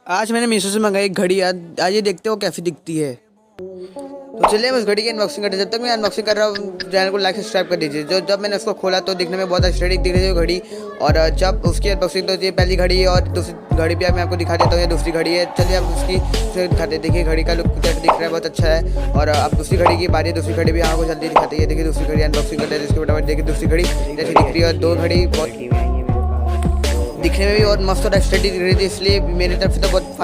आज मैंने मीशो से मंगाई घड़ी। आज ये देखते हो कैसी दिखती है। तो चलिए मैं उस घड़ी की अनबॉक्सिंग करते हैं। जब तक मैं अनबॉक्सिंग कर रहा हूँ चैनल को लाइक सब्सक्राइब कर दीजिए। जब मैंने उसको खोला तो दिखने में बहुत एस्थेटिक दिख रही है घड़ी। और जब उसकी अनबॉक्सिंग तो ये पहली घड़ी है और दूसरी घड़ी भी मैं आपको दिखा देता हूँ। ये दूसरी घड़ी है। चलिए आप उसकी दिखाते। देखिए घड़ी का लुक कैसे दिख रहा है, बहुत अच्छा है। और अब दूसरी घड़ी की बारी है। दूसरी घड़ी भी आपको जल्दी दिखाते हैं। देखिए दूसरी घड़ी अनबॉक्सिंग करते हैं जिसके फटाफट देखिए दूसरी घड़ी जैसी दिख रही है। और दो घड़ी बहुत दिखने में भी और मस्त और एस्थेटिक दिख रही थी, इसलिए मेरी तरफ से तो बहुत